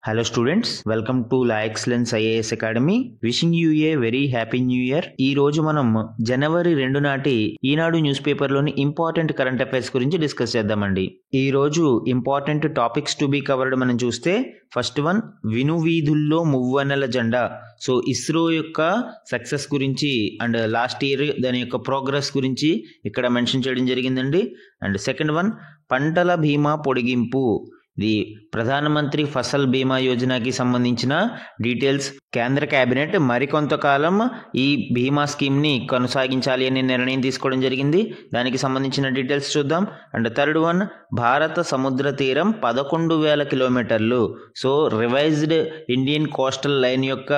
Hello students, welcome to La Excellence IAS Academy. Wishing you a very happy new year. ఈ రోజు మనం జనవరి 2 నాటి ఈనాడు news paper లోని important current affairs గురించి discuss చేద్దామండి. ఈ రోజు important topics to be covered మనం చూస్తే ఫస్ట్ వన్ వినువీధుల్లో మువ్వన్నెల జెండా. సో ఇస్రో యొక్క సక్సెస్ గురించి అండ్ లాస్ట్ ఇయర్ దాని యొక్క ప్రోగ్రెస్ గురించి ఇక్కడ మెన్షన్ చేయడం జరిగిందండి. అండ్ సెకండ్ వన్ పంటల బీమా పొడిగింపు, ఇది ప్రధానమంత్రి ఫసల్ బీమా యోజనకి సంబంధించిన డీటెయిల్స్. కేంద్ర కేబినెట్ మరికొంతకాలం ఈ బీమా స్కీమ్ని కొనసాగించాలి అనే నిర్ణయం తీసుకోవడం జరిగింది. దానికి సంబంధించిన డీటెయిల్స్ చూద్దాం. అండ్ థర్డ్ వన్ భారత సముద్ర తీరం 11,000 కిలోమీటర్లు. So revised Indian coastal line యొక్క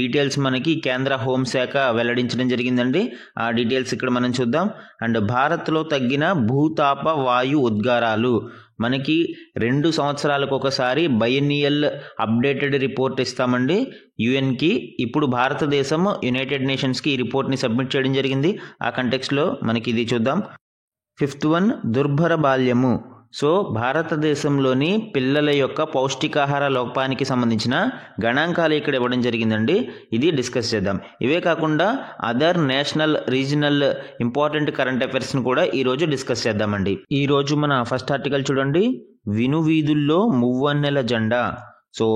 డీటెయిల్స్ మనకి కేంద్ర హోంశాఖ వెల్లడించడం జరిగిందండి. ఆ డీటెయిల్స్ ఇక్కడ మనం చూద్దాం. అండ్ భారత్లో తగ్గిన భూతాప వాయు ఉద్గారాలు, మనకి 2 సంవత్సరాలకు ఒకసారి బైఎన్నియల్ అప్డేటెడ్ రిపోర్ట్ ఇస్తామండి యుఎన్కి. ఇప్పుడు భారతదేశం యునైటెడ్ నేషన్స్కి ఈ రిపోర్ట్ని సబ్మిట్ చేయడం జరిగింది. ఆ కంటెక్స్లో మనకి ఇది చూద్దాం. ఫిఫ్త్ వన్ దుర్భర బాల్యము. సో భారతదేశంలోని పిల్లల యొక్క పౌష్టికాహార లోపానికి సంబంధించిన గణాంకాలు ఇక్కడ ఇవ్వడం జరిగిందండి. ఇది డిస్కస్ చేద్దాం. ఇవే కాకుండా other national regional important current అఫైర్స్ని కూడా ఈరోజు డిస్కస్ చేద్దామండి. ఈరోజు మన ఫస్ట్ ఆర్టికల్ చూడండి, వినువీధుల్లో మువ్వన్నెల జెండా. సో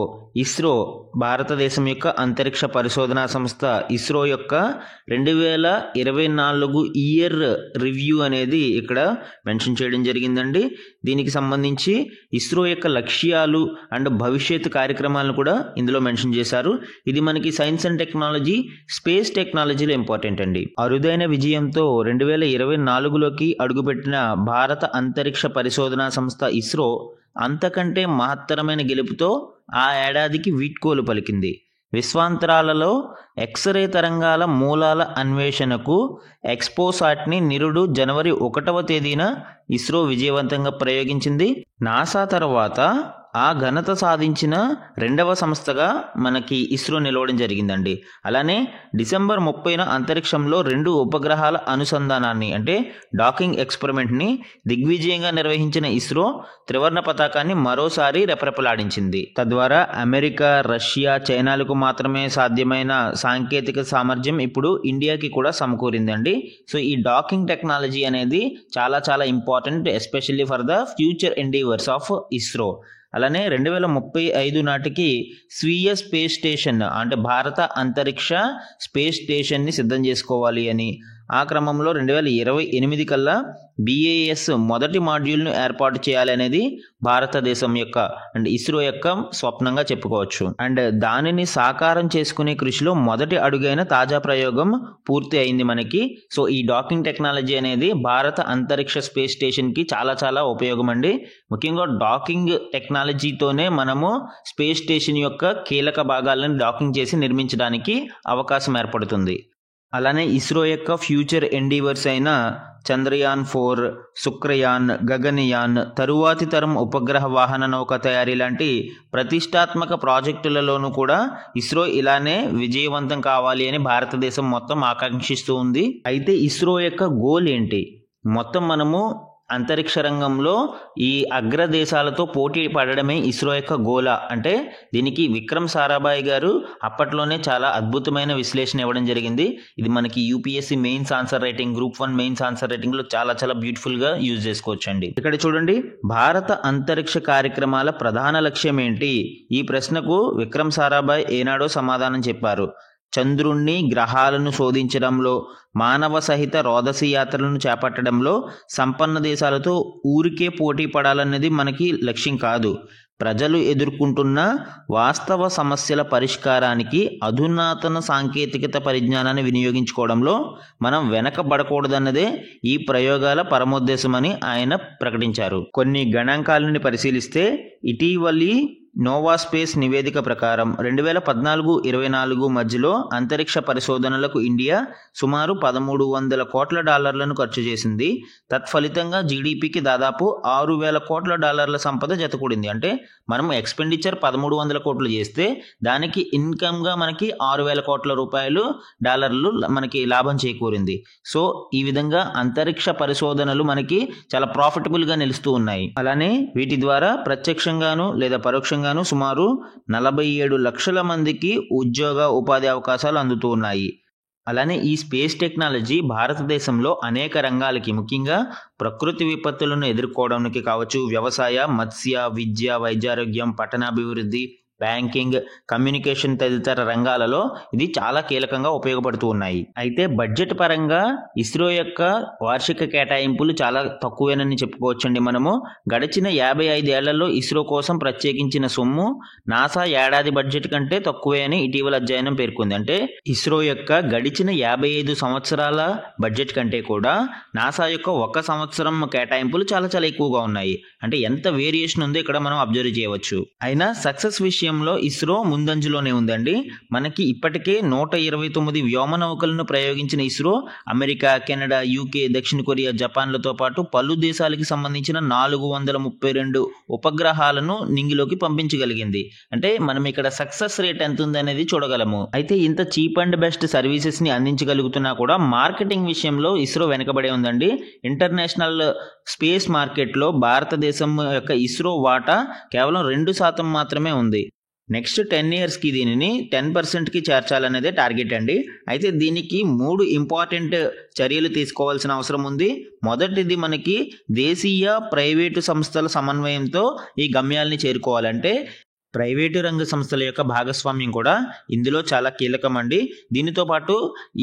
ఇస్రో, భారతదేశం యొక్క అంతరిక్ష పరిశోధనా సంస్థ ఇస్రో యొక్క 2024 ఇయర్ రివ్యూ అనేది ఇక్కడ మెన్షన్ చేయడం జరిగిందండి. దీనికి సంబంధించి ఇస్రో యొక్క లక్ష్యాలు అండ్ భవిష్యత్ కార్యక్రమాలను కూడా ఇందులో మెన్షన్ చేశారు. ఇది మనకి సైన్స్ అండ్ టెక్నాలజీ, స్పేస్ టెక్నాలజీలో ఇంపార్టెంట్ అండి. అరుదైన విజయంతో 2024లోకి అడుగుపెట్టిన భారత అంతరిక్ష పరిశోధనా సంస్థ ఇస్రో అంతకంటే మహత్తరమైన గెలుపుతో ఆ ఏడాదికి వీడ్కోలు పలికింది. విశ్వాంతరాలలో ఎక్స్రే తరంగాల మూలాల అన్వేషణకు ఎక్స్పోసాట్ని నిరుడు జనవరి 1వ తేదీన ఇస్రో విజయవంతంగా ప్రయోగించింది. నాసా తర్వాత ఆ ఘనత సాధించిన 2వ సంస్థగా మనకి ఇస్రో నిలవడం జరిగిందండి. అలానే డిసెంబర్ 30న అంతరిక్షంలో 2 ఉపగ్రహాల అనుసంధానాన్ని అంటే డాకింగ్ ఎక్స్పెరిమెంట్ని దిగ్విజయంగా నిర్వహించిన ఇస్రో త్రివర్ణ పతాకాన్ని మరోసారి రెపరెపలాడించింది. తద్వారా అమెరికా, రష్యా, చైనాలకు మాత్రమే సాధ్యమైన సాంకేతిక సామర్థ్యం ఇప్పుడు ఇండియాకి కూడా సమకూరిందండి. సో ఈ డాకింగ్ టెక్నాలజీ అనేది చాలా చాలా important, especially for the future endeavours of ISRO. అలానే 2035 నాటికి స్వీయ స్పేస్ స్టేషన్ అంటే భారత అంతరిక్ష స్పేస్ స్టేషన్ని సిద్ధం చేసుకోవాలి అని, ఆ క్రమంలో 2028 కల్లా BAS మొదటి మాడ్యూల్ను ఏర్పాటు చేయాలి అనేది భారతదేశం యొక్క అండ్ ఇస్రో యొక్క స్వప్నంగా చెప్పుకోవచ్చు. అండ్ దానిని సాకారం చేసుకునే కృషిలో మొదటి అడుగైన తాజా ప్రయోగం పూర్తి అయింది మనకి. సో ఈ డాకింగ్ టెక్నాలజీ అనేది భారత అంతరిక్ష స్పేస్ స్టేషన్కి చాలా చాలా ఉపయోగం అండి. ముఖ్యంగా డాకింగ్ టెక్నాలజీతోనే మనము స్పేస్ స్టేషన్ యొక్క కీలక భాగాలను డాకింగ్ చేసి నిర్మించడానికి అవకాశం ఏర్పడుతుంది. అలానే ఇస్రో యొక్క ఫ్యూచర్ ఎండీవర్స్ అయిన చంద్రయాన్ 4, శుక్రయాన్, గగనయాన్, తరువాతి తరం ఉపగ్రహ వాహన నౌక తయారీ లాంటి ప్రతిష్టాత్మక ప్రాజెక్టులలోనూ కూడా ఇస్రో ఇలానే విజయవంతం కావాలి అని భారతదేశం మొత్తం ఆకాంక్షిస్తూ ఉంది. అయితే ఇస్రో యొక్క గోల్ ఏంటి? మొత్తం మనము అంతరిక్ష రంగంలో ఈ అగ్రదేశాలతో పోటీ పడడమే ఇస్రో యొక్క గోల్. అంటే దీనికి విక్రమ్ సారాభాయ్ గారు అప్పట్లోనే చాలా అద్భుతమైన విశ్లేషణ ఇవ్వడం జరిగింది. ఇది మనకి UPSC mains answer writing, group 1 mains answer రైటింగ్లో చాలా చాలా బ్యూటిఫుల్గా యూజ్ చేసుకోవచ్చు అండి. ఇక్కడ చూడండి, భారత అంతరిక్ష కార్యక్రమాల ప్రధాన లక్ష్యం ఏంటి? ఈ ప్రశ్నకు విక్రమ్ సారాభాయ్ ఏనాడో సమాధానం చెప్పారు. చంద్రుణ్ణి, గ్రహాలను శోధించడంలో, మానవ సహిత రోదసి యాత్రలను చేపట్టడంలో సంపన్న దేశాలతో ఊరికే పోటీ పడాలన్నది మనకి లక్ష్యం కాదు. ప్రజలు ఎదుర్కొంటున్న వాస్తవ సమస్యల పరిష్కారానికి అధునాతన సాంకేతికత పరిజ్ఞానాన్ని వినియోగించుకోవడంలో మనం వెనకబడకూడదన్నదే ఈ ప్రయోగాల పరమోద్దేశమని ఆయన ప్రకటించారు. కొన్ని గణాంకాలని పరిశీలిస్తే ఇటీవలి నోవా స్పేస్ నివేదిక ప్రకారం 2014-24 మధ్యలో అంతరిక్ష పరిశోధనలకు ఇండియా సుమారు $1,300 కోట్ల ఖర్చు చేసింది. తత్ఫలితంగా జీడీపీకి దాదాపు $6,000 కోట్ల సంపద జతకూడింది. అంటే మనం ఎక్స్పెండిచర్ 1,300 కోట్లు చేస్తే దానికి ఇన్కమ్గా మనకి $6,000 కోట్ల డాలర్లు మనకి లాభం చేకూరింది. సో ఈ విధంగా అంతరిక్ష పరిశోధనలు మనకి చాలా ప్రాఫిటబుల్గా నిలుస్తూ ఉన్నాయి. అలానే వీటి ద్వారా ప్రత్యక్షంగాను లేదా పరోక్షంగా దేశవ్యాప్తంగాను సుమారు 47 లక్షల మందికి ఉద్యోగ ఉపాధి అవకాశాలు అందుతూ ఉన్నాయి. అలానే ఈ స్పేస్ టెక్నాలజీ భారతదేశంలో అనేక రంగాలకి, ముఖ్యంగా ప్రకృతి విపత్తులను ఎదుర్కోవడానికి కావచ్చు, వ్యవసాయ, మత్స్య, విద్య, వైద్యారోగ్యం, పట్టణాభివృద్ధి, బ్యాంకింగ్, కమ్యూనికేషన్ తదితర రంగాలలో ఇది చాలా కీలకంగా ఉపయోగపడుతూ ఉన్నాయి. అయితే బడ్జెట్ పరంగా ఇస్రో యొక్క వార్షిక కేటాయింపులు చాలా తక్కువేనని చెప్పుకోవచ్చండి. మనము గడిచిన 55 ఏళ్లలో ఇస్రో కోసం ప్రత్యేకించిన సొమ్ము నాసా ఏడాది బడ్జెట్ కంటే తక్కువే అని ఇటీవల అధ్యయనం పేర్కొంది. అంటే ఇస్రో యొక్క గడిచిన 55 సంవత్సరాల బడ్జెట్ కంటే కూడా నాసా యొక్క 1 సంవత్సరం కేటాయింపులు చాలా చాలా ఎక్కువగా ఉన్నాయి. అంటే ఎంత వేరియేషన్ ఉందో ఇక్కడ మనం అబ్జర్వ్ చేయవచ్చు. అయినా సక్సెస్ విషయంలో ఇస్రో ముందంజలోనే ఉందండి. మనకి ఇప్పటికే 129 వ్యోమనౌకలను ప్రయోగించిన ఇస్రో అమెరికా, కెనడా, యూకే, దక్షిణ కొరియా, జపాన్లతో పాటు పలు దేశాలకి సంబంధించిన 432 ఉపగ్రహాలను నింగిలోకి పంపించగలిగింది. అంటే మనం ఇక్కడ సక్సెస్ రేట్ ఎంత ఉందనేది చూడగలము. అయితే ఇంత చీప్ అండ్ బెస్ట్ సర్వీసెస్ ని అందించగలుగుతున్నా కూడా మార్కెటింగ్ విషయంలో ఇస్రో వెనకబడే ఉందండి. ఇంటర్నేషనల్ స్పేస్ మార్కెట్లో భారతదేశం యొక్క ఇస్రో వాటా కేవలం 2% మాత్రమే ఉంది. నెక్స్ట్ 10 ఇయర్స్కి దీనిని 10%కి చేర్చాలనేదే టార్గెట్ అండి. అయితే దీనికి 3 ఇంపార్టెంట్ చర్యలు తీసుకోవాల్సిన అవసరం ఉంది. మొదటిది మనకి దేశీయ, ప్రైవేటు సంస్థల సమన్వయంతో ఈ గమ్యాల్ని చేరుకోవాలంటే ప్రైవేటు రంగ సంస్థల యొక్క భాగస్వామ్యం కూడా ఇందులో చాలా కీలకం అండి. దీనితో పాటు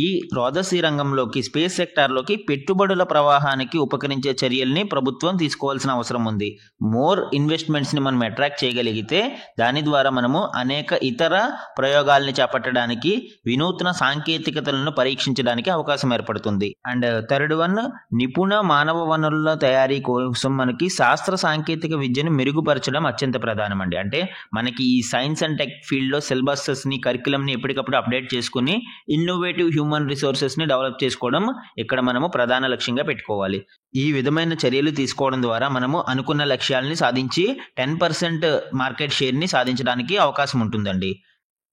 ఈ రోదసీ రంగంలోకి, స్పేస్ సెక్టార్లోకి పెట్టుబడుల ప్రవాహానికి ఉపకరించే చర్యల్ని ప్రభుత్వం తీసుకోవాల్సిన అవసరం ఉంది. మోర్ ఇన్వెస్ట్మెంట్స్ని మనం అట్రాక్ట్ చేయగలిగితే దాని ద్వారా మనము అనేక ఇతర ప్రయోగాల్ని చేపట్టడానికి, వినూత్న సాంకేతికతలను పరీక్షించడానికి అవకాశం ఏర్పడుతుంది. అండ్ థర్డ్ వన్, నిపుణ మానవ వనరుల తయారీ కోసం మనకి శాస్త్ర సాంకేతిక విద్యను మెరుగుపరచడం అత్యంత ప్రధానం అండి. అంటే మనకి ఈ సైన్స్ అండ్ టెక్ ఫీల్డ్లో సిలబసెస్ని, కరికులంని ఎప్పటికప్పుడు అప్డేట్ చేసుకుని ఇన్నోవేటివ్ హ్యూమన్ రిసోర్సెస్ని డెవలప్ చేసుకోవడం ఇక్కడ మనము ప్రధాన లక్ష్యంగా పెట్టుకోవాలి. ఈ విధమైన చర్యలు తీసుకోవడం ద్వారా మనము అనుకున్న లక్ష్యాలని సాధించి 10% మార్కెట్ షేర్ని సాధించడానికి అవకాశం ఉంటుందండి.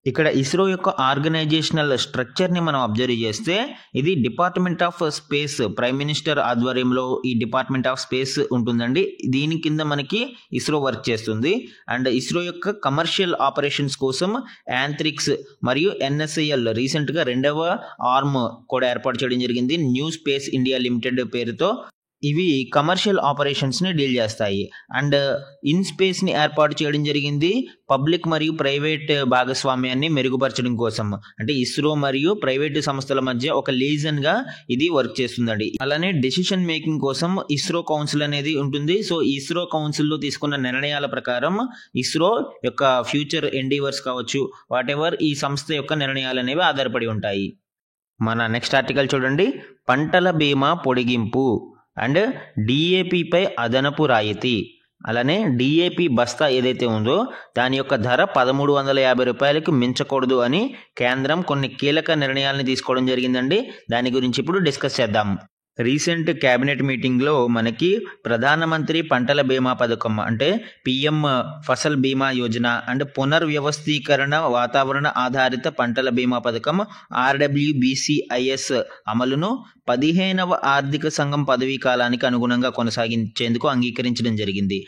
ఇక్కడ ఇస్రో యొక్క ఆర్గనైజేషనల్ స్ట్రక్చర్ని మనం అబ్జర్వ్ చేస్తే ఇది department of space, prime minister ఆధ్వర్యంలో ఈ డిపార్ట్మెంట్ ఆఫ్ స్పేస్ ఉంటుందండి. దీని కింద మనకి ఇస్రో వర్క్ చేస్తుంది. అండ్ ఇస్రో యొక్క కమర్షియల్ ఆపరేషన్స్ కోసం యాంత్రిక్స్ మరియు NSIL రీసెంట్గా 2వ ఆర్మ్ కూడా ఏర్పాటు చేయడం జరిగింది, న్యూ స్పేస్ ఇండియా లిమిటెడ్ పేరుతో. ఇవి కమర్షియల్ ఆపరేషన్స్ని డీల్ చేస్తాయి. అండ్ ఇన్ స్పేస్ని ఏర్పాటు చేయడం జరిగింది పబ్లిక్ మరియు ప్రైవేట్ భాగస్వామ్యాన్ని మెరుగుపరచడం కోసం. అంటే ఇస్రో మరియు ప్రైవేటు సంస్థల మధ్య ఒక లీజన్గా ఇది వర్క్ చేస్తుందండి. అలానే డెసిషన్ మేకింగ్ కోసం ఇస్రో కౌన్సిల్ అనేది ఉంటుంది. సో ఇస్రో కౌన్సిల్లో తీసుకున్న నిర్ణయాల ప్రకారం ఇస్రో యొక్క ఫ్యూచర్ ఎండీవర్స్ కావచ్చు, వాటెవర్ ఈ సంస్థ యొక్క నిర్ణయాలు అనేవి ఆధారపడి ఉంటాయి. మన నెక్స్ట్ ఆర్టికల్ చూడండి, పంటల బీమా పొడిగింపు అండ్ DAPపై అదనపు రాయితీ. అలానే DAP బస్తా ఏదైతే ఉందో దాని యొక్క ధర 1350 రూపాయలకు మించకూడదు అని కేంద్రం కొన్ని కీలక నిర్ణయాలను తీసుకోవడం జరిగిందండి. దాని గురించి ఇప్పుడు డిస్కస్ చేద్దాం. రీసెంట్ క్యాబినెట్ మీటింగ్లో మనకి ప్రధానమంత్రి పంటల బీమా పథకం అంటే PM ఫసల్ బీమా యోజన అండ్ పునర్వ్యవస్థీకరణ వాతావరణ ఆధారిత పంటల బీమా పథకం RWBCIS అమలును 15వ ఆర్థిక సంఘం పదవీ కాలానికి అనుగుణంగా కొనసాగించేందుకు అంగీకరించడం జరిగింది.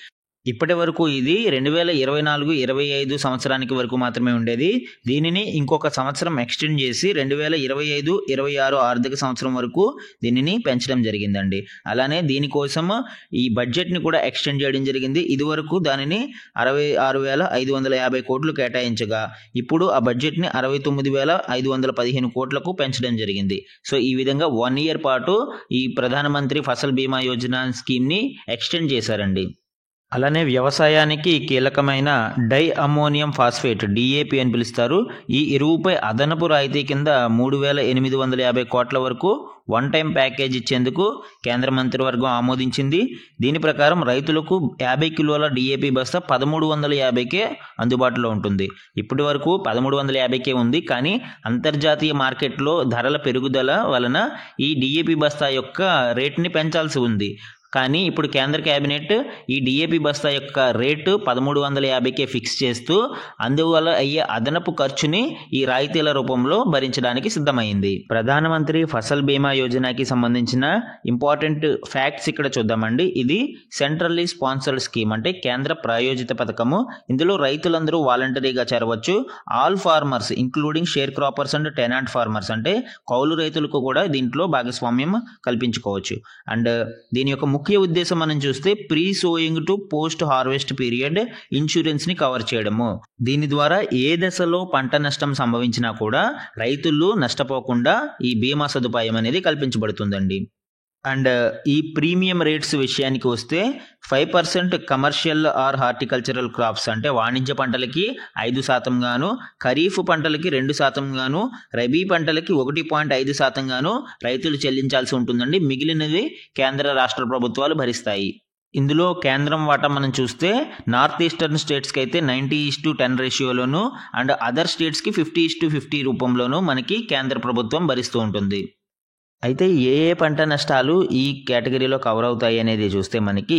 ఇప్పటి వరకు ఇది 2024-25 సంవత్సరానికి వరకు మాత్రమే ఉండేది. దీనిని ఇంకొక సంవత్సరం ఎక్స్టెండ్ చేసి 2025-26 ఆర్థిక సంవత్సరం వరకు దీనిని పెంచడం జరిగిందండి. అలానే దీనికోసం ఈ బడ్జెట్ని కూడా ఎక్స్టెండ్ చేయడం జరిగింది. ఇది వరకు దానిని 66,550 కోట్లు కేటాయించగా ఇప్పుడు ఆ బడ్జెట్ని 69,515 కోట్లకు పెంచడం జరిగింది. సో ఈ విధంగా 1 ఇయర్ పాటు ఈ ప్రధానమంత్రి ఫసల్ బీమా యోజన స్కీమ్ని ఎక్స్టెండ్ చేశారండి. అలానే వ్యవసాయానికి కీలకమైన డై అమ్మోనియం ఫాస్ఫేట్ DAP అని పిలుస్తారు. ఈ ఎరువుపై అదనపు రాయితీ కింద 3,850 కోట్ల వరకు వన్ టైం ప్యాకేజ్ ఇచ్చేందుకు కేంద్ర మంత్రివర్గం ఆమోదించింది. దీని ప్రకారం రైతులకు 50 కిలోల DAP బస్తా 1350కే అందుబాటులో ఉంటుంది. ఇప్పటి వరకు 1350కే ఉంది, కానీ అంతర్జాతీయ మార్కెట్లో ధరల పెరుగుదల వలన ఈ DAP బస్తా యొక్క రేట్ని పెంచాల్సి ఉంది. కానీ ఇప్పుడు కేంద్ర కేబినెట్ ఈ డిఏపి బస్తా యొక్క రేటు 1350కే ఫిక్స్ చేస్తూ అందువల్ల అయ్యే అదనపు ఖర్చుని ఈ రాయితీల రూపంలో భరించడానికి సిద్ధమైంది. ప్రధానమంత్రి ఫసల్ బీమా యోజనకి సంబంధించిన ఇంపార్టెంట్ ఫ్యాక్ట్స్ ఇక్కడ చూద్దామండి. ఇది సెంట్రల్లీ స్పాన్సర్డ్ స్కీమ్, అంటే కేంద్ర ప్రాయోజిత పథకము. ఇందులో రైతులందరూ వాలంటరీగా చేరవచ్చు. All farmers including sharecroppers and tenant farmers, అంటే కౌలు రైతులకు కూడా దీంట్లో భాగస్వామ్యం కల్పించుకోవచ్చు. అండ్ దీని యొక్క ముఖ్య ఉద్దేశం మనం చూస్తే pre sowing to post harvest period insurance ని కవర్ చేయడము. దీని ద్వారా ఏ దశలో పంట నష్టం సంభవించినా కూడా రైతులు నష్టపోకుండా ఈ బీమా సదుపాయం అనేది కల్పించబడుతుందండి. అండ్ ఈ ప్రీమియం రేట్స్ విషయానికి వస్తే 5% కమర్షియల్ ఆర్ హార్టికల్చరల్ క్రాప్స్, అంటే వాణిజ్య పంటలకి 5% గాను, ఖరీఫ్ పంటలకి 2% గాను, రబీ పంటలకి 1.5% గాను రైతులు చెల్లించాల్సి ఉంటుందండి. మిగిలినవి కేంద్ర రాష్ట్ర ప్రభుత్వాలు భరిస్తాయి. ఇందులో కేంద్రం వాటా మనం చూస్తే నార్త్ ఈస్టర్న్ స్టేట్స్కి అయితే 90:10 రేషియోలోను, అండ్ అదర్ స్టేట్స్కి 50:50 రూపంలోనూ మనకి కేంద్ర ప్రభుత్వం భరిస్తూ ఉంటుంది. అయితే ఏ పంట నష్టాలు ఈ కేటగిరీలో కవర్ అవుతాయి అనేది చూస్తే మనకి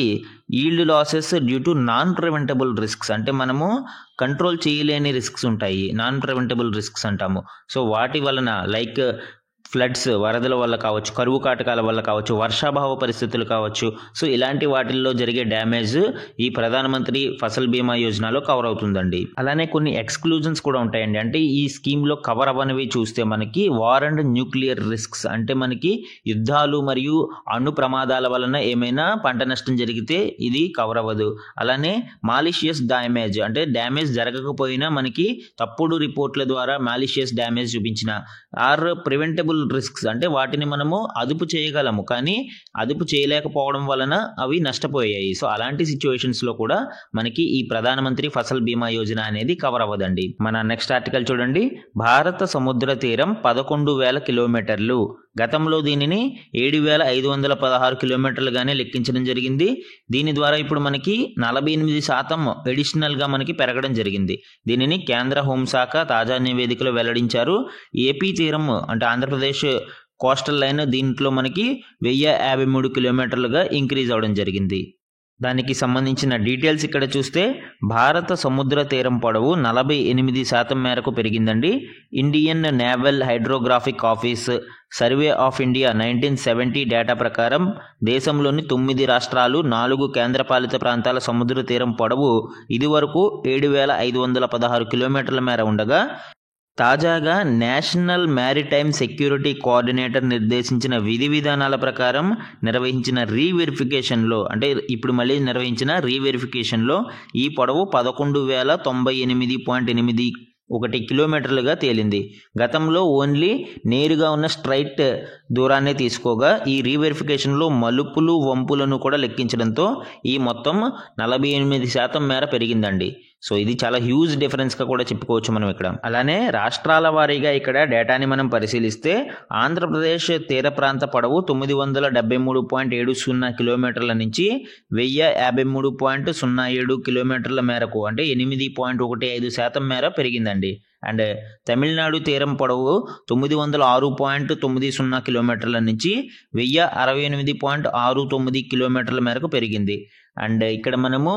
yield losses due to non preventable risks, అంటే మనము కంట్రోల్ చేయలేని రిస్క్స్ ఉంటాయి, నాన్ ప్రివెంటబుల్ రిస్క్స్ అంటాము. సో వాటి వలన లైక్ ఫ్లడ్స్, వరదల వల్ల కావచ్చు, కరువు కాటకాల వల్ల కావచ్చు, వర్షాభావ పరిస్థితులు కావచ్చు. సో ఇలాంటి వాటిల్లో జరిగే డ్యామేజ్ ఈ ప్రధానమంత్రి ఫసల్ బీమా యోజనలో కవర్ అవుతుందండి. అలానే కొన్ని ఎక్స్క్లూజన్స్ కూడా ఉంటాయండి. అంటే ఈ స్కీమ్లో కవర్ అవ్వనివి చూస్తే మనకి వార్ అండ్ న్యూక్లియర్ రిస్క్స్, అంటే మనకి యుద్ధాలు మరియు అణు ప్రమాదాల వలన ఏమైనా పంట నష్టం జరిగితే ఇది కవర్ అవ్వదు. అలానే మాలిషియస్ డ్యామేజ్, అంటే డ్యామేజ్ జరగకపోయినా మనకి తప్పుడు రిపోర్ట్ల ద్వారా మాలిషియస్ డ్యామేజ్ చూపించిన, ఆర్ ప్రివెంటబుల్ రిస్క్స్, అంటే వాటిని మనము అదుపు చేయగలము కానీ అదుపు చేయలేకపోవడం వలన అవి నష్టపోయాయి. సో అలాంటి సిచ్యువేషన్స్ లో కూడా మనకి ఈ ప్రధానమంత్రి ఫసల్ బీమా యోజన అనేది కవర్ అవ్వదండి. మన నెక్స్ట్ ఆర్టికల్ చూడండి. భారత సముద్ర తీరం 11,000 కిలోమీటర్లు. గతంలో దీనిని 7,516 కిలోమీటర్లుగానే లెక్కించడం జరిగింది. దీని ద్వారా ఇప్పుడు మనకి 48% అడిషనల్గా మనకి పెరగడం జరిగింది. దీనిని కేంద్ర హోంశాఖ తాజా నివేదికలో వెల్లడించారు. ఏపీ తీరం, అంటే ఆంధ్రప్రదేశ్ కోస్టల్ లైన్, దీంట్లో మనకి 1,053 కిలోమీటర్లుగా ఇంక్రీజ్ అవడం జరిగింది. దానికి సంబంధించిన డీటెయిల్స్ ఇక్కడ చూస్తే భారత సముద్ర తీరం పొడవు 48% మేరకు పెరిగిందండి. Indian naval hydrographic office survey of India 1970 data ప్రకారం దేశంలోని 9 రాష్ట్రాలు, 4 కేంద్రపాలిత ప్రాంతాల సముద్ర తీరం పొడవు ఇదివరకు 7,516 కిలోమీటర్ల మేర ఉండగా తాజాగా నేషనల్ మ్యారిటైమ్ సెక్యూరిటీ కోఆర్డినేటర్ నిర్దేశించిన విధి విధానాల ప్రకారం నిర్వహించిన రీవెరిఫికేషన్లో, అంటే ఇప్పుడు మళ్ళీ నిర్వహించిన రీవెరిఫికేషన్లో ఈ పొడవు 11,098.81 కిలోమీటర్లుగా తేలింది. గతంలో ఓన్లీ నేరుగా ఉన్న స్ట్రైట్ దూరాన్ని తీసుకోగా ఈ రీవెరిఫికేషన్లో మలుపులు, వంపులను కూడా లెక్కించడంతో ఈ మొత్తం 48% మేర పెరిగిందండి. సో ఇది చాలా హ్యూజ్ డిఫరెన్స్గా కూడా చెప్పుకోవచ్చు మనం ఇక్కడ. అలానే రాష్ట్రాల వారీగా ఇక్కడ డేటాని మనం పరిశీలిస్తే ఆంధ్రప్రదేశ్ తీర ప్రాంత పొడవు 973.70 కిలోమీటర్ల నుంచి 1,053.07 కిలోమీటర్ల మేరకు, అంటే 8.15% మేర పెరిగిందండి. అండ్ తమిళనాడు తీరం పొడవు 906.90 కిలోమీటర్ల నుంచి 1,068.69 కిలోమీటర్ల మేరకు పెరిగింది. అండ్ ఇక్కడ మనము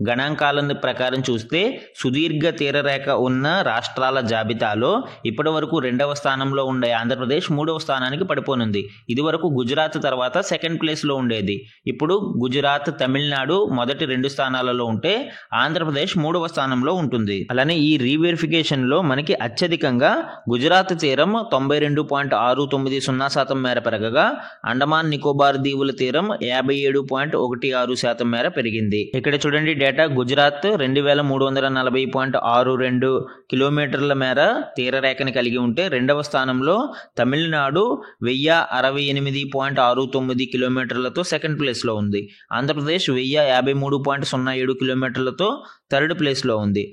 గణాంకాల ప్రకారం చూస్తే సుదీర్ఘ తీరరేఖ ఉన్న రాష్ట్రాల జాబితాలో ఇప్పటి వరకు 2వ స్థానంలో ఉండే ఆంధ్రప్రదేశ్ 3వ స్థానానికి పడిపోనుంది. ఇది వరకు గుజరాత్ తర్వాత సెకండ్ ప్లేస్లో ఉండేది. ఇప్పుడు గుజరాత్, తమిళనాడు మొదటి 2 స్థానాలలో ఉంటే ఆంధ్రప్రదేశ్ 3వ స్థానంలో ఉంటుంది. అలానే ఈ రీవెరిఫికేషన్లో మనకి అత్యధికంగా గుజరాత్ తీరం 92.690% మేర పెరగగా అండమాన్ నికోబార్ దీవుల తీరం 57.16% మేర పెరిగింది. ఇక్కడ చూడండి డేటా. గుజరాత్ 2,340.62 కిలోమీటర్ల మేర తీరరేఖని కలిగి ఉంటే 2వ స్థానంలో తమిళనాడు 1,068.69 కిలోమీటర్లతో సెకండ్ ప్లేస్లో ఉంది. ఆంధ్రప్రదేశ్ 1,053.07 కిలోమీటర్లతో థర్డ్ ప్లేస్లో ఉంది.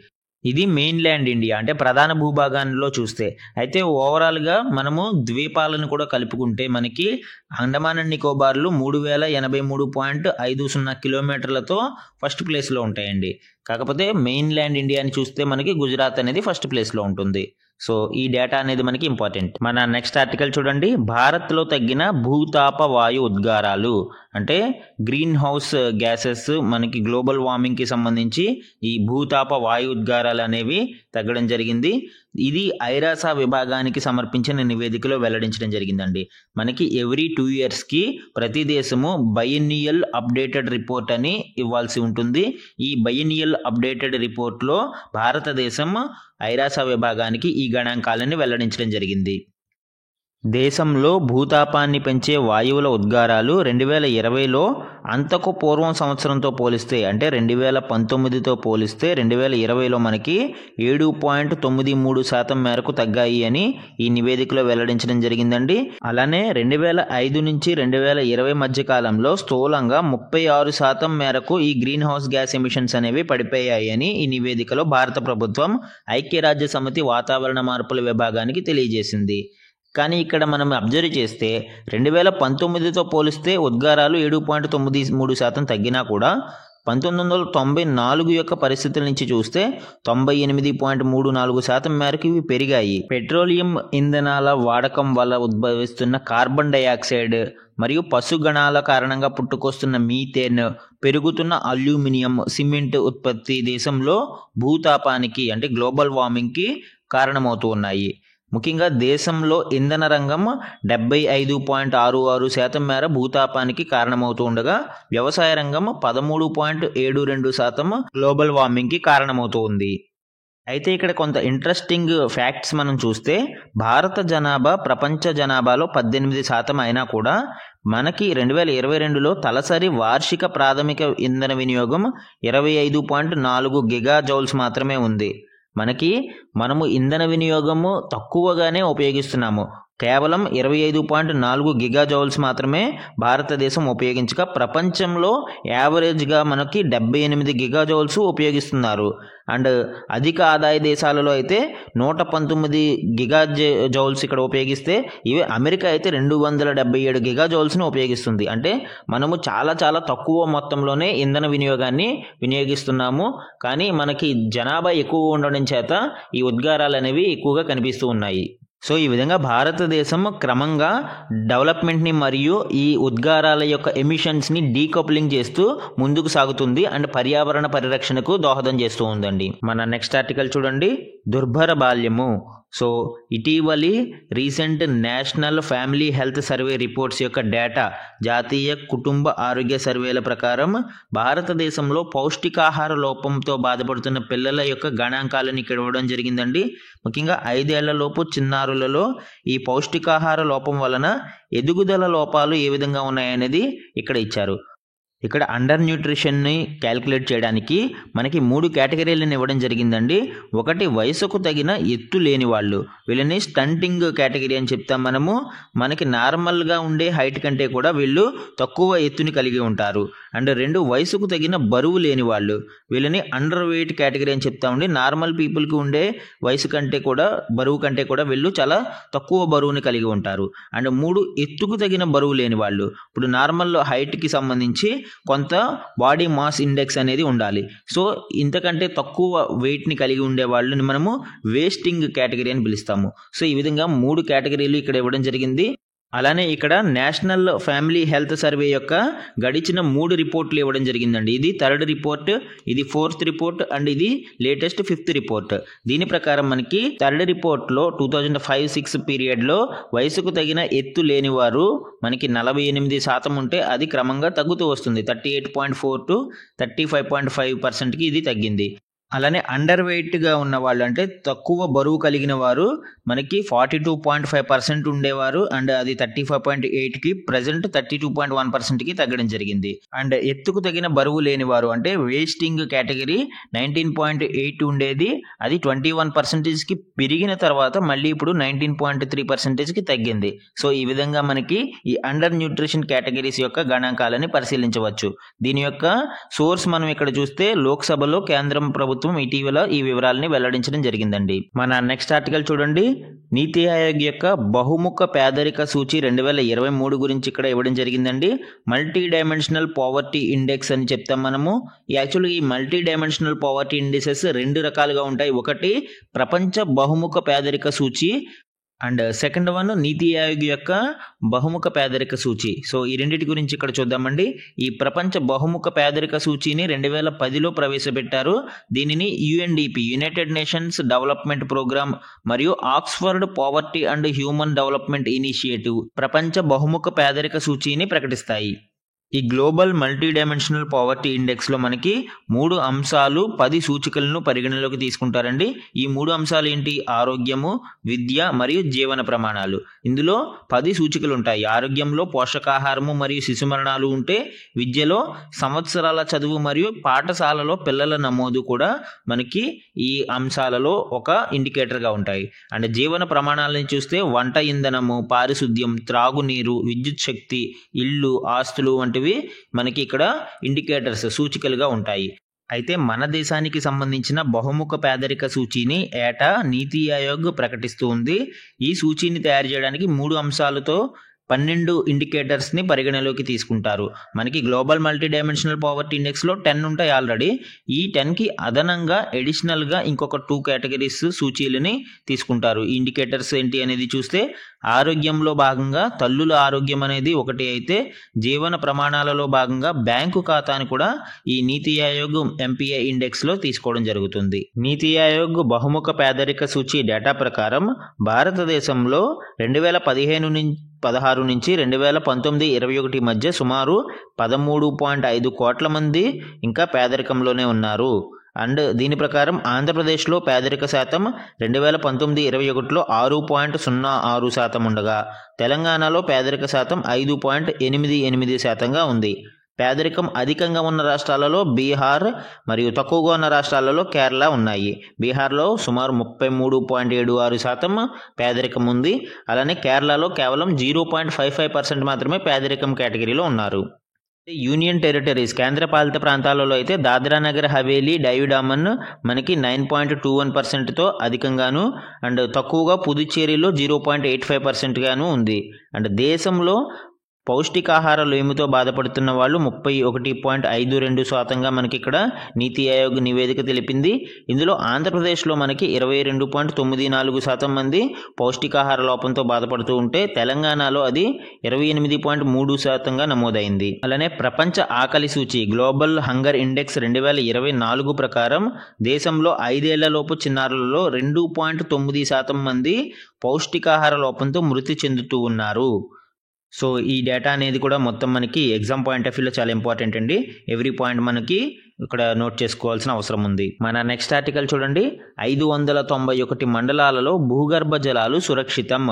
ఇది మెయిన్ ల్యాండ్ ఇండియా, అంటే ప్రధాన భూభాగాల్లో చూస్తే. అయితే ఓవరాల్గా మనము ద్వీపాలను కూడా కలుపుకుంటే మనకి అండమాన్ అండ్ నికోబార్లు 3,083.50 కిలోమీటర్లతో ఫస్ట్ ప్లేస్లో ఉంటాయండి. కాకపోతే మెయిన్ ల్యాండ్ ఇండియాని చూస్తే మనకి గుజరాత్ అనేది ఫస్ట్ ప్లేస్లో ఉంటుంది. సో ఈ డేటా అనేది మనకి ఇంపార్టెంట్. మన నెక్స్ట్ ఆర్టికల్ చూడండి. భారత్లో తగ్గిన భూతాప వాయు ఉద్గారాలు, అంటే గ్రీన్ హౌస్ గ్యాసెస్ మనకి గ్లోబల్ వార్మింగ్కి సంబంధించి ఈ భూతాప వాయు ఉద్గారాలు అనేవి తగ్గడం జరిగింది. ఇది ఐరాస విభాగానికి సమర్పించిన నివేదికలో వెల్లడించడం జరిగిందండి. మనకి ఎవ్రీ 2 yearsకి ప్రతి దేశము బైఎన్నియల్ అప్డేటెడ్ రిపోర్ట్ అని ఇవ్వాల్సి ఉంటుంది. ఈ బైఎన్నియల్ అప్డేటెడ్ రిపోర్ట్లో భారతదేశం ఐరాస విభాగానికి ఈ గణాంకాలను వెల్లడించడం జరిగింది. దేశంలో భూతాపాన్ని పెంచే వాయువుల ఉద్గారాలు 2020లో అంతకు పూర్వం సంవత్సరంతో పోలిస్తే అంటే 2019తో పోలిస్తే 2020లో మనకి 7.93% మేరకు తగ్గాయి అని ఈ నివేదికలో వెల్లడించడం జరిగిందండి. అలానే 2005 నుంచి 2020 మధ్య కాలంలో స్థూలంగా 36% మేరకు ఈ గ్రీన్ హౌస్ గ్యాస్ ఎమిషన్స్ అనేవి పడిపోయాయి అని ఈ నివేదికలో భారత ప్రభుత్వం ఐక్యరాజ్య సమితి వాతావరణ మార్పుల విభాగానికి తెలియజేసింది. కానీ ఇక్కడ మనం అబ్జర్వ్ చేస్తే 2019తో పోలిస్తే ఉద్గారాలు 7.93% తగ్గినా కూడా 1994 యొక్క పరిస్థితుల నుంచి చూస్తే 98.34% మేరకు ఇవి పెరిగాయి. పెట్రోలియం ఇంధనాల వాడకం వల్ల ఉద్భవిస్తున్న కార్బన్ డైఆక్సైడ్ మరియు పశుగణాల కారణంగా పుట్టుకొస్తున్న మీథేన్, పెరుగుతున్న అల్యూమినియం, సిమెంట్ ఉత్పత్తి దేశంలో భూతాపానికి అంటే గ్లోబల్ వార్మింగ్కి కారణమవుతూ ఉన్నాయి. ముఖ్యంగా దేశంలో ఇంధన రంగం 75.66% మేర భూతాపానికి కారణమవుతూ ఉండగా వ్యవసాయ రంగం 13.72% గ్లోబల్ వార్మింగ్కి కారణమవుతూ ఉంది. అయితే ఇక్కడ కొంత ఇంట్రెస్టింగ్ ఫ్యాక్ట్స్ మనం చూస్తే భారత జనాభా ప్రపంచ జనాభాలో 18% అయినా కూడా మనకి 2022లో తలసరి వార్షిక ప్రాథమిక ఇంధన వినియోగం 25.4 గిగాజౌల్స్ మాత్రమే ఉంది. మనము ఇంధన వినియోగము తక్కువగానే ఉపయోగిస్తున్నాము. కేవలం 25.4 గిగాజౌల్స్ మాత్రమే భారతదేశం ఉపయోగించగా ప్రపంచంలో యావరేజ్గా మనకి 78 గిగాజౌల్స్ ఉపయోగిస్తున్నారు. అండ్ అధిక ఆదాయ దేశాలలో అయితే 119 గిగాజౌల్స్ ఇక్కడ ఉపయోగిస్తే ఇవి అమెరికా అయితే 277 గిగాజౌల్స్ని ఉపయోగిస్తుంది. అంటే మనము చాలా చాలా తక్కువ మొత్తంలోనే ఇంధన వినియోగాన్ని వినియోగిస్తున్నాము. కానీ మనకి జనాభా ఎక్కువ ఉండడం చేత ఈ ఉద్గారాలు అనేవి ఎక్కువగా కనిపిస్తూ ఉన్నాయి. సో ఈ విధంగా భారతదేశం క్రమంగా డెవలప్మెంట్ని మరియు ఈ ఉద్గారాల యొక్క ఎమిషన్స్ని డీకప్లింగ్ చేస్తూ ముందుకు సాగుతుంది అండ్ పర్యావరణ పరిరక్షణకు దోహదం చేస్తూ ఉందండి. మన నెక్స్ట్ ఆర్టికల్ చూడండి, దుర్భర బాల్యము. సో ఇటీవలి recent national family health survey reports యొక్క డేటా, జాతీయ కుటుంబ ఆరోగ్య సర్వేల ప్రకారం భారతదేశంలో పౌష్టికాహార లోపంతో బాధపడుతున్న పిల్లల యొక్క గణాంకాలను ఇక్కడ ఇవ్వడం జరిగిందండి. ముఖ్యంగా 5 ఏళ్లలోపు చిన్నారులలో ఈ పౌష్టికాహార లోపం వలన ఎదుగుదల లోపాలు ఏ విధంగా ఉన్నాయనేది ఇక్కడ ఇచ్చారు. ఇక్కడ అండర్ న్యూట్రిషన్ని క్యాలిక్యులేట్ చేయడానికి మనకి 3 కేటగిరీలను ఇవ్వడం జరిగిందండి. ఒకటి వయసుకు తగిన ఎత్తు లేని వాళ్ళు, వీళ్ళని స్టంటింగ్ కేటగిరీ అని చెప్తాం మనము. మనకి నార్మల్గా ఉండే హైట్ కంటే కూడా వీళ్ళు తక్కువ ఎత్తుని కలిగి ఉంటారు. అండ్ 2 వయసుకు తగిన బరువు లేని వాళ్ళు, వీళ్ళని అండర్ వెయిట్ కేటగిరీ అని చెప్తామండి. నార్మల్ పీపుల్కి ఉండే వయసు కంటే కూడా బరువు కంటే కూడా వీళ్ళు చాలా తక్కువ బరువుని కలిగి ఉంటారు. అండ్ 3 ఎత్తుకు తగిన బరువు లేని వాళ్ళు, ఇప్పుడు నార్మల్ హైట్కి సంబంధించి కొంత బాడీ మాస్ ఇండెక్స్ అనేది ఉండాలి. సో ఇంతకంటే తక్కువ వెయిట్ని కలిగి ఉండే వాళ్ళని మనము వేస్టింగ్ కేటగిరీ అని పిలుస్తాము. సో ఈ విధంగా 3 కేటగిరీలు ఇక్కడ ఇవ్వడం జరిగింది. అలానే ఇక్కడ నేషనల్ ఫ్యామిలీ హెల్త్ సర్వే యొక్క గడిచిన 3 రిపోర్ట్లు ఇవ్వడం జరిగిందండి. ఇది 3rd రిపోర్ట్, ఇది 4th రిపోర్ట్ అండ్ ఇది లేటెస్ట్ 5th రిపోర్ట్. దీని ప్రకారం మనకి 3rd రిపోర్ట్లో 2005-06 పీరియడ్లో వయసుకు తగిన ఎత్తు లేని వారు మనకి 48% ఉంటే అది క్రమంగా తగ్గుతూ వస్తుంది. 38.4 to 35.5%కి ఇది తగ్గింది. అలానే అండర్ వెయిట్గా ఉన్న వాళ్ళు అంటే తక్కువ బరువు కలిగిన వారు మనకి 42.5% ఉండేవారు అండ్ అది 35.8కి ప్రజెంట్ 32.1%కి తగ్గడం జరిగింది. అండ్ ఎత్తుకు తగిన బరువు లేని వారు అంటే వేస్టింగ్ కేటగిరీ 19.8 ఉండేది, అది 21%కి పెరిగిన తర్వాత మళ్ళీ ఇప్పుడు 19.3%కి తగ్గింది. సో ఈ విధంగా మనకి ఈ అండర్ న్యూట్రిషన్ కేటగిరీస్ యొక్క గణాంకాలని పరిశీలించవచ్చు. దీని యొక్క సోర్స్ మనం ఇక్కడ చూస్తే లోక్సభలో కేంద్రం ప్రభుత్వం ఇటీవల ఈ వివరాలని వెల్లడించడం జరిగిందండి. మన నెక్స్ట్ ఆర్టికల్ చూడండి, నీతి ఆయోగ్ యొక్క బహుముఖ పేదరిక సూచి 2023 గురించి ఇక్కడ ఇవ్వడం జరిగిందండి. మల్టీ డైమెన్షనల్ పావర్టీ ఇండెక్స్ అని చెప్తాం మనము. యాక్చువల్గా ఈ మల్టీ డైమెన్షనల్ పావర్టీ ఇండెక్సెస్ 2 రకాలుగా ఉంటాయి. ఒకటి ప్రపంచ బహుముఖ పేదరిక సూచి, అండ్ సెకండ్ వన్ నీతి ఆయోగ్ యొక్క బహుముఖ పేదరిక సూచి. సో ఈ రెండింటి గురించి ఇక్కడ చూద్దామండి. ఈ ప్రపంచ బహుముఖ పేదరిక సూచిని 2010లో ప్రవేశపెట్టారు. దీనిని UNDP, united nations development programme, మరియు Oxford poverty and human development initiative ప్రపంచ బహుముఖ పేదరిక సూచిని ప్రకటిస్తాయి. ఈ గ్లోబల్ మల్టీ డైమెన్షనల్ పావర్టీ ఇండెక్స్లో మనకి 3 అంశాలు 10 సూచికలను పరిగణలోకి తీసుకుంటారండి. ఈ 3 అంశాలు ఏంటి? ఆరోగ్యము, విద్య మరియు జీవన ప్రమాణాలు. ఇందులో 10 సూచికలు ఉంటాయి. ఆరోగ్యంలో పోషకాహారము మరియు శిశు మరణాలు ఉంటే, విద్యలో సంవత్సరాల చదువు మరియు పాఠశాలలో పిల్లల నమోదు కూడా మనకి ఈ అంశాలలో ఒక ఇండికేటర్గా ఉంటాయి. అండ్ జీవన ప్రమాణాలను చూస్తే వంట ఇంధనము, పారిశుద్ధ్యం, త్రాగునీరు, విద్యుత్ శక్తి, ఇల్లు, ఆస్తులు వంటివి మనకి ఇక్కడ ఇండికేటర్స్, సూచికలుగా ఉంటాయి. అయితే మన దేశానికి సంబంధించిన బహుముఖ పేదరిక సూచిని ఏటా నీతి ఆయోగ్ ప్రకటిస్తూ ఉంది. ఈ సూచిని తయారు చేయడానికి 3 అంశాలతో 12 ఇండికేటర్స్ని పరిగణలోకి తీసుకుంటారు. మనకి గ్లోబల్ మల్టీ డైమెన్షనల్ పావర్టీ ఇండెక్స్లో 10 ఉంటాయి ఆల్రెడీ. ఈ 10కి అదనంగా ఎడిషనల్గా ఇంకొక 2 కేటగిరీస్ సూచీలని తీసుకుంటారు. ఈ ఇండికేటర్స్ ఏంటి అనేది చూస్తే, ఆరోగ్యంలో భాగంగా తల్లుల ఆరోగ్యం అనేది ఒకటి అయితే, జీవన ప్రమాణాలలో భాగంగా బ్యాంకు ఖాతాను కూడా ఈ నీతి ఆయోగ్ ఎంపీఐ ఇండెక్స్లో తీసుకోవడం జరుగుతుంది. నీతి ఆయోగ్ బహుముఖ పేదరిక సూచి డేటా ప్రకారం భారతదేశంలో 2016 నుంచి 2019-21 మధ్య సుమారు 13.5 కోట్ల మంది ఇంకా పేదరికంలోనే ఉన్నారు. అండ్ దీని ప్రకారం ఆంధ్రప్రదేశ్లో పేదరిక శాతం 2019-21లో 6.06% ఉండగా, తెలంగాణలో పేదరిక శాతం 5.88%గా ఉంది. పేదరికం అధికంగా ఉన్న రాష్ట్రాలలో బీహార్ మరియు తక్కువగా ఉన్న రాష్ట్రాలలో కేరళ ఉన్నాయి. బీహార్లో సుమారు 33.76% పేదరికం ఉంది. అలానే కేరళలో కేవలం 0.55% మాత్రమే పేదరికం కేటగిరీలో ఉన్నారు. యూనియన్ టెరిటరీస్, కేంద్రపాలిత ప్రాంతాలలో అయితే దాద్రా నగర్ హవేలీ, డైవ్ డామన్ మనకి 9.21%తో అధికంగాను, అండ్ తక్కువగా పుదుచ్చేరిలో 0.85%గాను ఉంది. అండ్ దేశంలో పౌష్టికాహార లోయముతో బాధపడుతున్న వాళ్ళు 31.52%గా మనకి ఇక్కడ నీతి ఆయోగ్ నివేదిక తెలిపింది. ఇందులో ఆంధ్రప్రదేశ్లో మనకి 22.94% మంది పౌష్టికాహార లోపంతో బాధపడుతూ ఉంటే, తెలంగాణలో అది 28.3%గా నమోదైంది. అలానే ప్రపంచ ఆకలి సూచి గ్లోబల్ హంగర్ ఇండెక్స్ 2024 ప్రకారం దేశంలో 5 ఏళ్లలోపు చిన్నారులలో 2.9% మంది పౌష్టికాహార లోపంతో మృతి చెందుతూ ఉన్నారు. సో ఈ డేటా అనేది కూడా మొత్తం మనకి ఎగ్జామ్ పాయింట్ ఆఫ్ వ్యూలో చాలా ఇంపార్టెంట్ అండి. ఎవ్రీ పాయింట్ మనకి ఇక్కడ నోట్ చేసుకోవాల్సిన అవసరం ఉంది. మన నెక్స్ట్ ఆర్టికల్ చూడండి. 591 మండలాలలో భూగర్భ జలాలు సురక్షితం,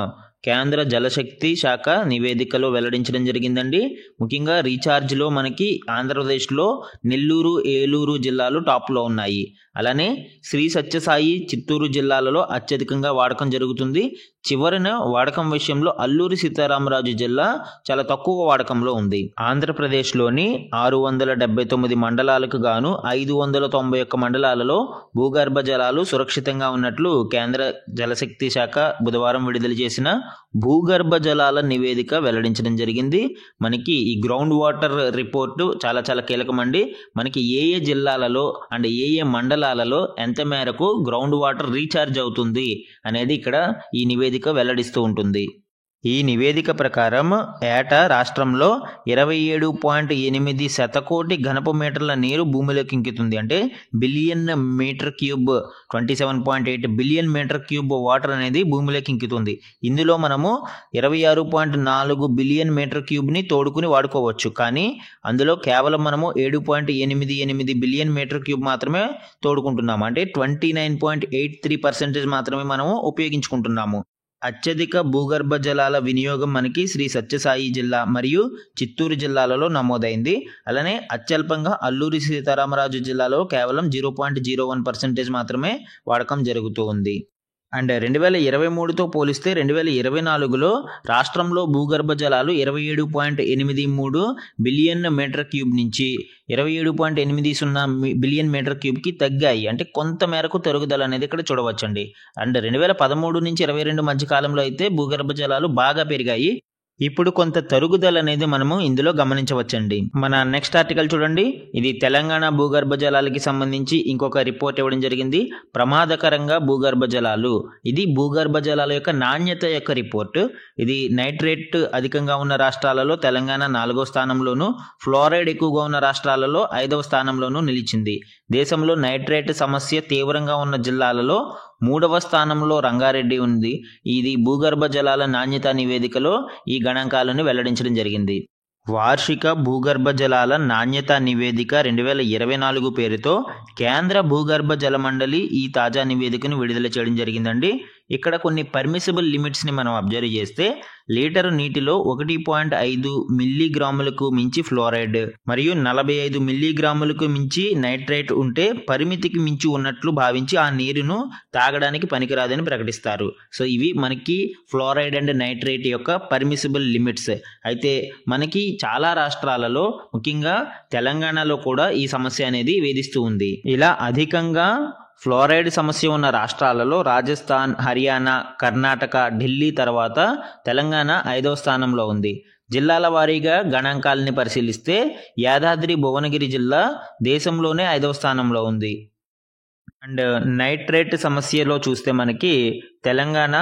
కేంద్ర జలశక్తి శాఖ నివేదికలో వెల్లడించడం జరిగిందండి. ముఖ్యంగా రీఛార్జ్లో మనకి ఆంధ్రప్రదేశ్లో నెల్లూరు, ఏలూరు జిల్లాలు టాప్లో ఉన్నాయి. అలానే శ్రీ సత్యసాయి, చిత్తూరు జిల్లాలలో అత్యధికంగా వాడకం జరుగుతుంది. చివరిన వాడకం విషయంలో అల్లూరి సీతారామరాజు జిల్లా చాలా తక్కువ వాడకంలో ఉంది. ఆంధ్రప్రదేశ్లోని 679 మండలాలకు గాను 591 మండలాలలో భూగర్భ జలాలు సురక్షితంగా ఉన్నట్లు కేంద్ర జలశక్తి శాఖ బుధవారం విడుదల చేసిన భూగర్భ జలాల నివేదిక వెల్లడించడం జరిగింది. మనకి ఈ గ్రౌండ్ వాటర్ రిపోర్టు చాలా చాలా కీలకమండి. మనకి ఏ జిల్లాలలో అండ్ ఏ మండలాలలో ఎంత మేరకు గ్రౌండ్ వాటర్ రీఛార్జ్ అవుతుంది అనేది ఇక్కడ ఈ నివేదిక వెల్లడిస్తూ ఉంటుంది. ఈ నివేదిక ప్రకారం ఏటా రాష్ట్రంలో 27.8 శతకోటి ఘనపు మీటర్ల నీరు భూమిలోకి ఇంకుతుంది. అంటే billion metre cube, 27.8 billion metre cube water అనేది భూమిలోకి ఇంకుతుంది. ఇందులో మనము 26.4 బిలియన్ మీటర్ క్యూబ్ని తోడుకుని వాడుకోవచ్చు. కానీ అందులో కేవలం మనము 7.88 బిలియన్ మీటర్ క్యూబ్ మాత్రమే తోడుకుంటున్నాము. అంటే 29.83% మాత్రమే మనము ఉపయోగించుకుంటున్నాము. అత్యధిక భూగర్భ జలాల వినియోగం మనకి శ్రీ సత్యసాయి జిల్లా మరియు చిత్తూరు జిల్లాలలో నమోదైంది. అలానే అత్యల్పంగా అల్లూరి సీతారామరాజు జిల్లాలో కేవలం 0.01% మాత్రమే వాడకం జరుగుతూ ఉంది. అండ్ 2023తో పోలిస్తే 2024లో రాష్ట్రంలో భూగర్భ జలాలు 27.83 బిలియన్ మీటర్ క్యూబ్ నుంచి 27.80 బిలియన్ మీటర్ క్యూబ్కి తగ్గాయి. అంటే కొంత మేరకు తరుగుదల అనేది ఇక్కడ చూడవచ్చండి. అండ్ 2013 నుంచి 22 మధ్య కాలంలో అయితే భూగర్భ జలాలు బాగా పెరిగాయి. ఇప్పుడు కొంత తరుగుదల అనేది మనము ఇందులో గమనించవచ్చండి. మన నెక్స్ట్ ఆర్టికల్ చూడండి. ఇది తెలంగాణ భూగర్భ జలాలకి సంబంధించి ఇంకొక రిపోర్ట్ ఇవ్వడం జరిగింది. ప్రమాదకరంగా భూగర్భ జలాలు. ఇది భూగర్భ జలాల యొక్క నాణ్యత యొక్క రిపోర్ట్. ఇది నైట్రేట్ అధికంగా ఉన్న రాష్ట్రాలలో తెలంగాణ 4వ స్థానంలోను, ఫ్లోరైడ్ ఎక్కువగా ఉన్న రాష్ట్రాలలో 5వ స్థానంలోను నిలిచింది. దేశంలో నైట్రేట్ సమస్య తీవ్రంగా ఉన్న జిల్లాలలో 3వ స్థానంలో రంగారెడ్డి ఉంది. ఇది భూగర్భ జలాల నాణ్యత నివేదికలో ఈ గణాంకాలను వెల్లడించడం జరిగింది. వార్షిక భూగర్భ జలాల నాణ్యత నివేదిక 2024 పేరుతో కేంద్ర భూగర్భ జల మండలి ఈ తాజా నివేదికను విడుదల చేయడం జరిగిందండి. ఇక్కడ కొన్ని పర్మిసిబుల్ లిమిట్స్ని మనం అబ్జర్వ్ చేస్తే లీటరు నీటిలో 1.5 మిల్లీగ్రాములకు మించి ఫ్లోరైడ్ మరియు 45 మిల్లీగ్రాములకు మించి నైట్రేట్ ఉంటే పరిమితికి మించి ఉన్నట్లు భావించి ఆ నీరును తాగడానికి పనికిరాదని ప్రకటిస్తారు. సో ఇవి మనకి ఫ్లోరైడ్ అండ్ నైట్రేట్ యొక్క పర్మిసిబుల్ లిమిట్స్. అయితే మనకి చాలా రాష్ట్రాలలో ముఖ్యంగా తెలంగాణలో కూడా ఈ సమస్య అనేది వేధిస్తూ ఉంది. ఇలా అధికంగా ఫ్లోరైడ్ సమస్య ఉన్న రాష్ట్రాలలో రాజస్థాన్, హర్యానా, కర్ణాటక, ఢిల్లీ తర్వాత తెలంగాణ 5వ స్థానంలో ఉంది. జిల్లాల వారీగా గణాంకాలని పరిశీలిస్తే యాదాద్రి భువనగిరి జిల్లా దేశంలోనే 5వ స్థానంలో ఉంది. అండ్ నైట్రేట్ సమస్యలో చూస్తే మనకి తెలంగాణ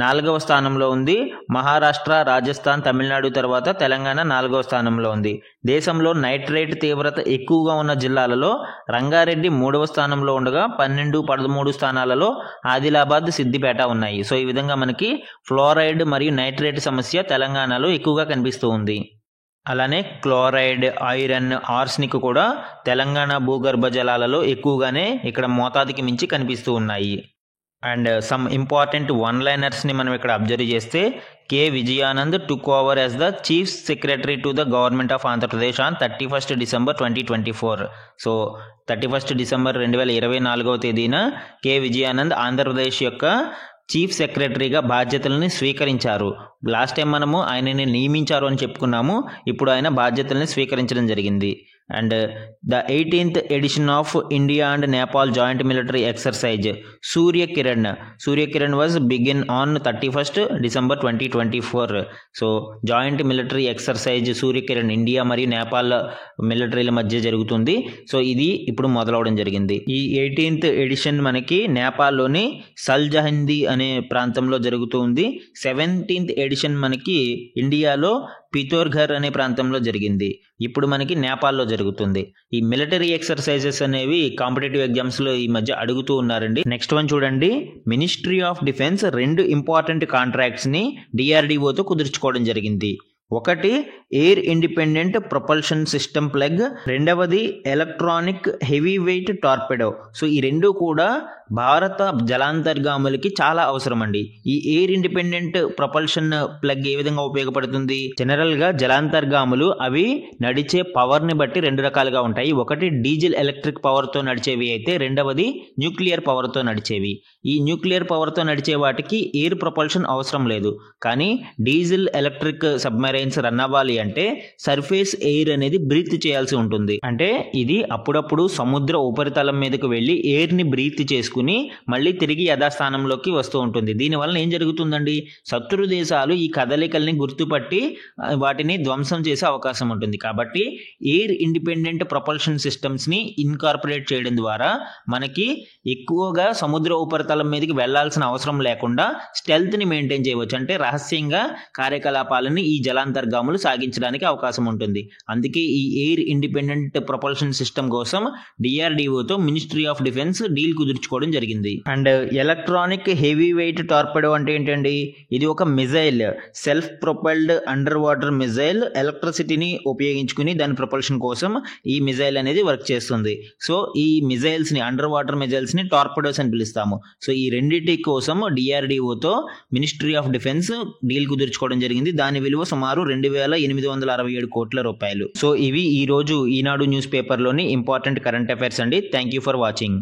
4వ స్థానంలో ఉంది. మహారాష్ట్ర, రాజస్థాన్, తమిళనాడు తర్వాత తెలంగాణ 4వ స్థానంలో ఉంది. దేశంలో నైట్రేట్ తీవ్రత ఎక్కువగా ఉన్న జిల్లాలలో రంగారెడ్డి 3వ స్థానంలో ఉండగా 12, 13 స్థానాలలో ఆదిలాబాద్, సిద్దిపేట ఉన్నాయి. సో ఈ విధంగా మనకి ఫ్లోరైడ్ మరియు నైట్రేట్ సమస్య తెలంగాణలో ఎక్కువగా కనిపిస్తూ ఉంది. అలానే క్లోరైడ్, ఐరన్, ఆర్సెనిక్ కూడా తెలంగాణ భూగర్భ జలాలలో ఎక్కువగానే ఇక్కడ మోతాదుకి మించి కనిపిస్తూ ఉన్నాయి. అండ్ సమ్ ఇంపార్టెంట్ వన్ లైనర్స్ని మనం ఇక్కడ అబ్జర్వ్ చేస్తే K Vijayanand took over as the chief secretary to the government of Andhra Pradesh on 31 December 2024. So 31 December 2024వ తేదీన కె విజయానంద్ ఆంధ్రప్రదేశ్ యొక్క చీఫ్ సెక్రటరీగా బాధ్యతలని స్వీకరించారు. లాస్ట్ టైం మనము ఆయనని నియమించారు అని చెప్పుకున్నాము. ఇప్పుడు ఆయన బాధ్యతల్ని స్వీకరించడం జరిగింది. And the 18th edition of India and Nepal joint military exercise Suryakiran was begin on 31 December 2024. So joint military exercise Suryakiran India మరియు నేపాల్ మిలిటరీల మధ్య జరుగుతుంది. సో ఇది ఇప్పుడు మొదలవడం జరిగింది. ఈ 18th ఎడిషన్ మనకి నేపాల్లోని సల్జహిందీ అనే ప్రాంతంలో జరుగుతూ ఉంది. 17th ఎడిషన్ మనకి ఇండియాలో పితోర్ఘర్ అనే ప్రాంతంలో జరిగింది. ఇప్పుడు మనకి నేపాల్లో జరుగుతుంది. ఈ మిలిటరీ ఎక్సర్సైజెస్ అనేవి కాంపిటేటివ్ ఎగ్జామ్స్లో ఈ మధ్య అడుగుతూ ఉన్నారండి. నెక్స్ట్ వన్ చూడండి. మినిస్ట్రీ ఆఫ్ డిఫెన్స్ 2 ఇంపార్టెంట్ కాంట్రాక్ట్స్ని DRDOతో కుదుర్చుకోవడం జరిగింది. ఒకటి air independent propulsion system plug, రెండవది electronic heavyweight torpedo. So ఈ రెండు కూడా భారత జలాంతర్గాములకి చాలా అవసరం అండి. ఈ ఎయిర్ ఇండిపెండెంట్ ప్రొపల్షన్ ప్లగ్ ఏ విధంగా ఉపయోగపడుతుంది? జనరల్గా జలాంతర్గాములు అవి నడిచే పవర్ని బట్టి 2 రకాలుగా ఉంటాయి. ఒకటి డీజిల్ ఎలక్ట్రిక్ పవర్తో నడిచేవి అయితే రెండవది న్యూక్లియర్ పవర్తో నడిచేవి. ఈ న్యూక్లియర్ పవర్తో నడిచే వాటికి ఎయిర్ ప్రొపల్షన్ అవసరం లేదు. కానీ డీజిల్ ఎలక్ట్రిక్ సబ్మెరైన్స్ రన్ అవ్వాలి అంటే సర్ఫేస్ ఎయిర్ అనేది బ్రీత్ చేయాల్సి ఉంటుంది. అంటే ఇది అప్పుడప్పుడు సముద్ర ఉపరితలం మీదకు వెళ్ళి ఎయిర్ని బ్రీత్ చేసుకుని మళ్ళీ తిరిగి యథాస్థానంలోకి వస్తూ ఉంటుంది. దీనివల్ల ఏం జరుగుతుందండి? శత్రు దేశాలు ఈ కదలికల్ని గుర్తుపట్టి వాటిని ధ్వంసం చేసే అవకాశం ఉంటుంది. కాబట్టి ఎయిర్ ఇండిపెండెంట్ ప్రొపల్షన్ సిస్టమ్స్ని ఇన్కార్పొరేట్ చేయడం ద్వారా మనకి ఎక్కువగా సముద్ర ఉపరితలం మీదకి వెళ్లాల్సిన అవసరం లేకుండా స్టెల్త్ని మెయింటైన్ చేయవచ్చు. అంటే రహస్యంగా కార్యకలాపాలని ఈ జలాంతర్గాములు సాగించడానికి అవకాశం ఉంటుంది. అందుకే ఈ ఎయిర్ ఇండిపెండెంట్ ప్రొపల్షన్ సిస్టమ్ కోసం DRDOతో మినిస్ట్రీ ఆఫ్ డిఫెన్స్ డీల్ కుదుర్చుకోవడం జరిగింది. And electronic heavyweight torpedo అంటే ఏంటండి? ఇది ఒక missile, self propelled underwater missile. ఎలక్ట్రిసిటీని ఉపయోగించుకుని దాని ప్రొపల్షన్ కోసం ఈ మిజైల్ అనేది వర్క్ చేస్తుంది. సో ఈ మిజైల్స్ని, అండర్ వాటర్ మిజైల్స్ని టార్పెడోస్ అని పిలుస్తాము. సో ఈ రెండింటి కోసం DRDOతో మినిస్ట్రీ ఆఫ్ డిఫెన్స్ డీల్ కుదుర్చుకోవడం జరిగింది. దాని విలువ సుమారు 2,867 కోట్ల రూపాయలు. సో ఇవి ఈ రోజు ఈనాడు న్యూస్ పేపర్లోని ఇంపార్టెంట్ కరెంట్ అఫైర్స్ అండి. Thank you for watching.